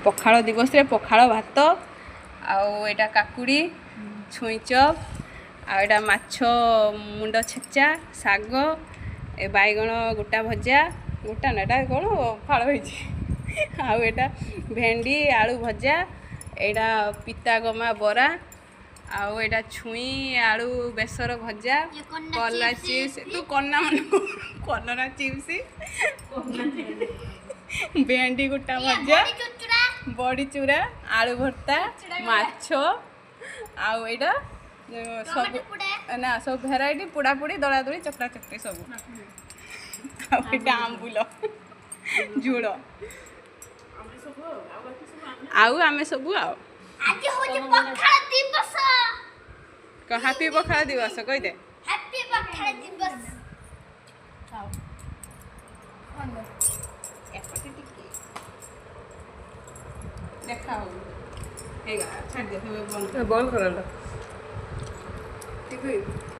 पखाड़ दिवस रे पखाड़ भात आउ एटा काकुड़ी छुई चप आटा माछ मुंड छेचा साग ए बैगण गोटा भजा गोटा नाटा कौन फाड़ आटा भेंडी आलू भजा एटा पिता गमा बरा आउ एटा छुई आलू बेसर भजा कला चिप्स तू कन्ना मन कलरा चिप्स भेंडी गोटा भजा बड़ी चूरा आलू भर्ता माछ आउ एटा सब ना सब भेराइटी पोड़ा पोड़ी दला दली चकटा चकटी सब आंबुल झोल आउ आमे सब हैप्पी पखाड़ दिवस कही दे देखा हो बंद कर ठीक है।